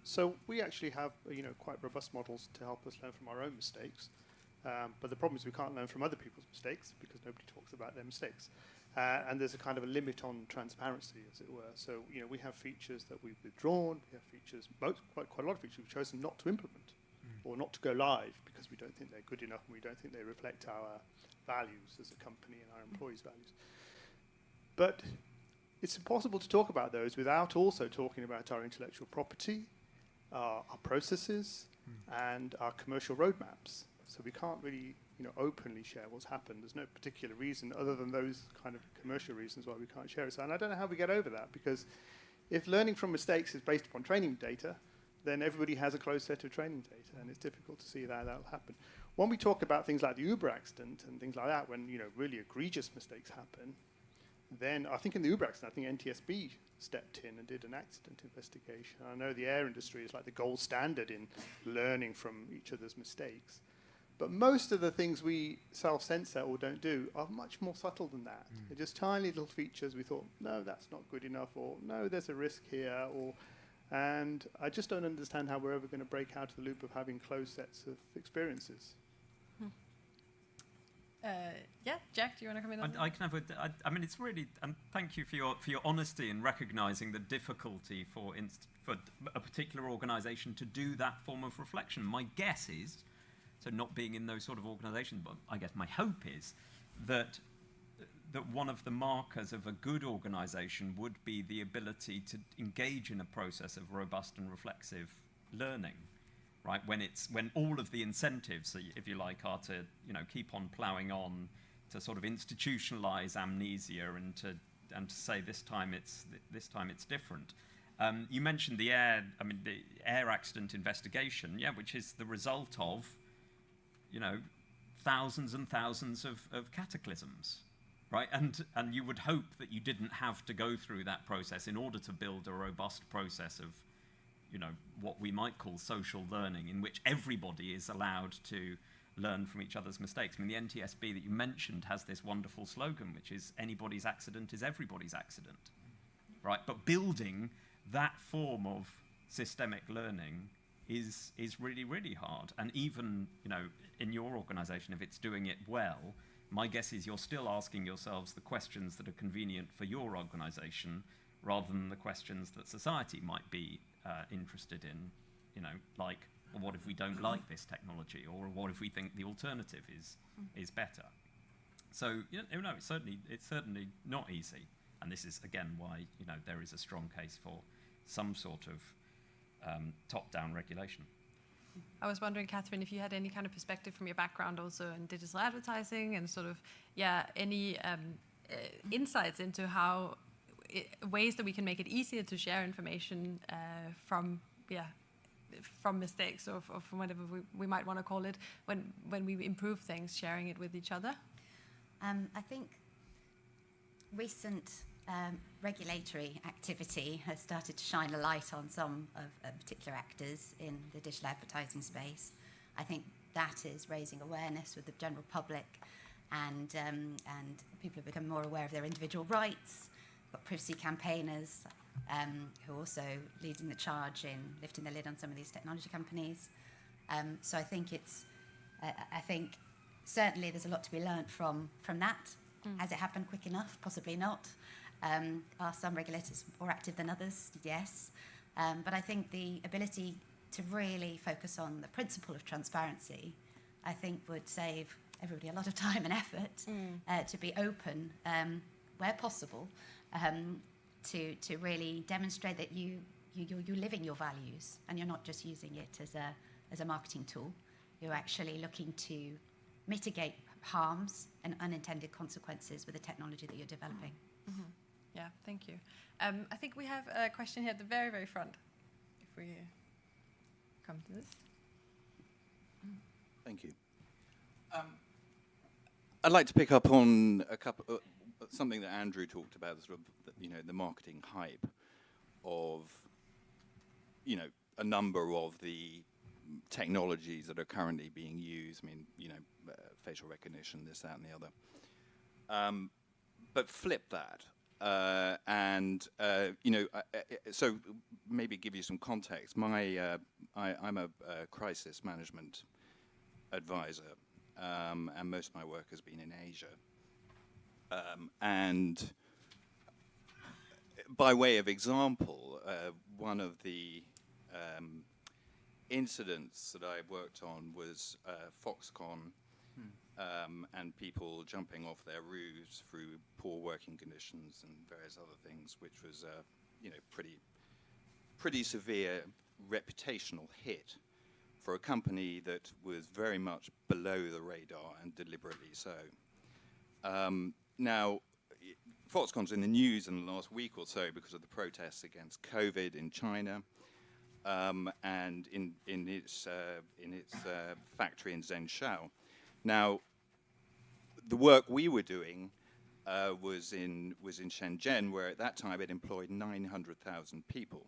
So we actually have quite robust models to help us learn from our own mistakes. But the problem is we can't learn from other people's mistakes because nobody talks about their mistakes. And there's a kind of a limit on transparency, as it were. So we have features that we've withdrawn. We have features, quite a lot of features we've chosen not to implement or not to go live because we don't think they're good enough and we don't think they reflect our values as a company and our employees' values. But it's impossible to talk about those without also talking about our intellectual property, our processes, and our commercial roadmaps. So we can't really, openly share what's happened. There's no particular reason other than those kind of commercial reasons why we can't share it. So, and I don't know how we get over that, because if learning from mistakes is based upon training data, then everybody has a closed set of training data, and it's difficult to see that that'll happen. When we talk about things like the Uber accident and things like that, when really egregious mistakes happen, then I think in the Uber accident, I think NTSB stepped in and did an accident investigation. I know the air industry is like the gold standard in learning from each other's mistakes. But most of the things we self-censor or don't do are much more subtle than that. They're just tiny little features we thought, no, that's not good enough, or no, there's a risk here, or And I just don't understand how we're ever going to break out of the loop of having closed sets of experiences. Yeah, Jack, do you want to come in on that? I can have I mean, it's really, and thank you for your honesty in recognising the difficulty for a particular organisation to do that form of reflection. My guess is, so not being in those sort of organisations, but I guess my hope is that one of the markers of a good organisation would be the ability to engage in a process of robust and reflexive learning, right? When all of the incentives, if you like, are to keep on ploughing on, to sort of institutionalise amnesia and to say this time it's different. You mentioned the air accident investigation, which is the result of thousands and thousands of cataclysms. Right, and you would hope that you didn't have to go through that process in order to build a robust process of, what we might call social learning, in which everybody is allowed to learn from each other's mistakes. I mean, the NTSB that you mentioned has this wonderful slogan, which is anybody's accident is everybody's accident, right? But building that form of systemic learning is really, really hard. And even, in your organisation, if it's doing it well, my guess is you're still asking yourselves the questions that are convenient for your organisation rather than the questions that society might be interested in, like, well, what if we don't like this technology, or what if we think the alternative is better? So, it's certainly not easy. And this is, again, why, there is a strong case for some sort of top-down regulation. I was wondering, Catherine, if you had any kind of perspective from your background also in digital advertising and sort of, any insights into how ways that we can make it easier to share information from mistakes or from whatever we might want to call it, when we improve things, sharing it with each other? I think recent regulatory activity has started to shine a light on some of particular actors in the digital advertising space. I think that is raising awareness with the general public, and people have become more aware of their individual rights. We've got privacy campaigners who are also leading the charge in lifting the lid on some of these technology companies. So I think certainly there's a lot to be learnt from that. Has it happened quick enough? Possibly not. Are some regulators more active than others? Yes. But I think the ability to really focus on the principle of transparency, I think, would save everybody a lot of time and effort to be open where possible, to really demonstrate that you're living your values and you're not just using it as a marketing tool. You're actually looking to mitigate harms and unintended consequences with the technology that you're developing. Mm-hmm. Yeah, thank you. I think we have a question here at the very, very front, if we come to this. Thank you. I'd like to pick up on something that Andrew talked about, sort of, the marketing hype of, a number of the technologies that are currently being used. I mean, facial recognition, this, that, and the other. But flip that. So maybe give you some context. I'm a crisis management advisor, and most of my work has been in Asia. And by way of example, one of the incidents that I worked on was Foxconn, and people jumping off their roofs through poor working conditions and various other things, which was pretty severe reputational hit for a company that was very much below the radar, and deliberately so. Now, Foxconn's in the news in the last week or so because of the protests against COVID in China, and in its factory in Zhengzhou. Now, the work we were doing was in Shenzhen, where at that time it employed 900,000 people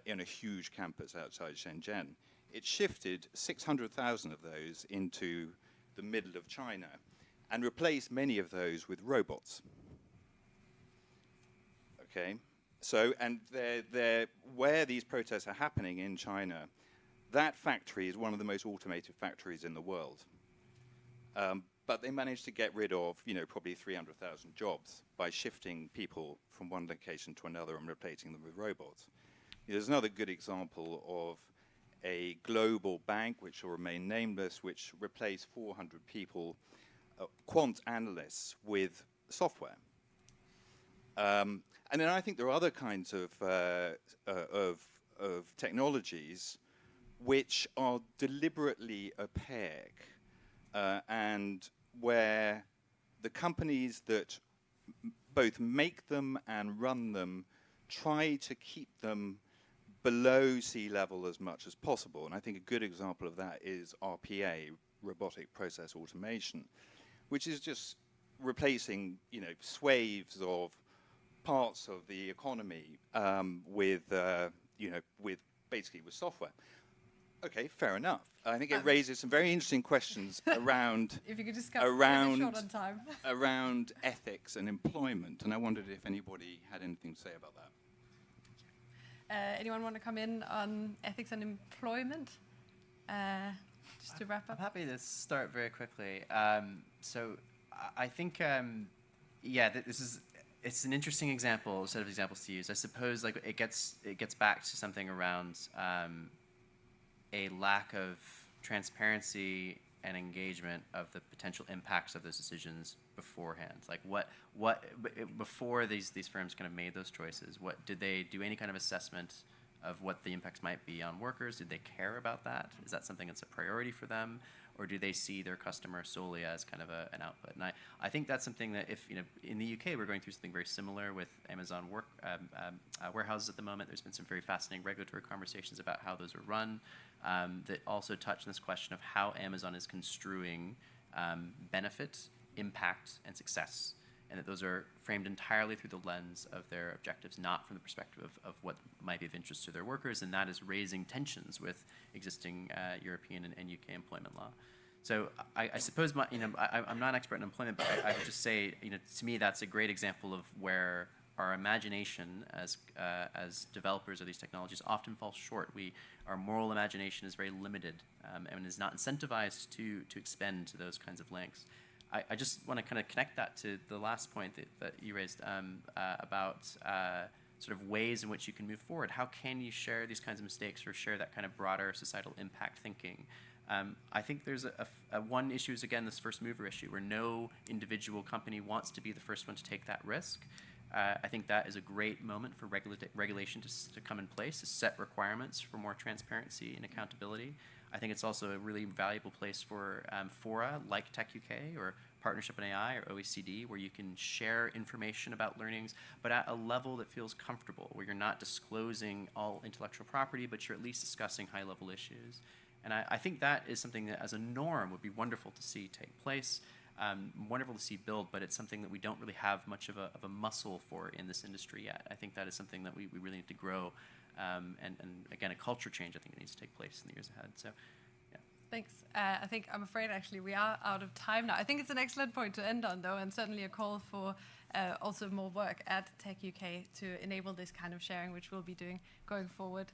in a huge campus outside Shenzhen. It shifted 600,000 of those into the middle of China and replaced many of those with robots. Okay, So, and where these protests are happening in China, that factory is one of the most automated factories in the world. But they managed to get rid of, probably 300,000 jobs by shifting people from one location to another and replacing them with robots. There's another good example of a global bank, which will remain nameless, which replaced 400 people, quant analysts, with software. And then I think there are other kinds of technologies which are deliberately opaque, and where the companies that both make them and run them try to keep them below sea level as much as possible. And I think a good example of that is RPA, robotic process automation, which is just replacing, swathes of parts of the economy with software. Okay, fair enough. I think it raises some very interesting questions around if you could just around short on time. around ethics and employment, and I wondered if anybody had anything to say about that. Anyone want to come in on ethics and employment? Just to wrap up. I'm happy to start very quickly. So I think, it's an interesting set of examples to use. I suppose it gets back to something around a lack of transparency and engagement of the potential impacts of those decisions beforehand. Like what before these firms kind of made those choices, what did they do any kind of assessment of what the impacts might be on workers? Did they care about that? Is that something that's a priority for them? Or do they see their customer solely as kind of an output? And I think that's something that if, in the UK, we're going through something very similar with Amazon warehouses at the moment. There's been some very fascinating regulatory conversations about how those are run that also touch on this question of how Amazon is construing benefit, impact, and success. And that those are framed entirely through the lens of their objectives, not from the perspective of what might be of interest to their workers, and that is raising tensions with existing European and UK employment law. So I suppose I'm not an expert in employment, but I would just say, to me, that's a great example of where our imagination as developers of these technologies often falls short. Our moral imagination is very limited and is not incentivized to expend to those kinds of lengths. I just want to kind of connect that to the last point that you raised about sort of ways in which you can move forward. How can you share these kinds of mistakes or share that kind of broader societal impact thinking? I think there's one issue is, again, this first mover issue where no individual company wants to be the first one to take that risk. I think that is a great moment for regulation to come in place, to set requirements for more transparency and accountability. I think it's also a really valuable place for fora like Tech UK or Partnership in AI or OECD, where you can share information about learnings, but at a level that feels comfortable, where you're not disclosing all intellectual property, but you're at least discussing high-level issues. And I think that is something that, as a norm, would be wonderful to see take place, wonderful to see build, but it's something that we don't really have much of a muscle for in this industry yet. I think that is something that we really need to grow. And again, a culture change, I think, it needs to take place in the years ahead. So, yeah. Thanks. I'm afraid actually we are out of time now. I think it's an excellent point to end on, though, and certainly a call for also more work at Tech UK to enable this kind of sharing, which we'll be doing going forward.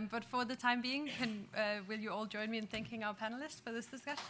But for the time being, will you all join me in thanking our panelists for this discussion?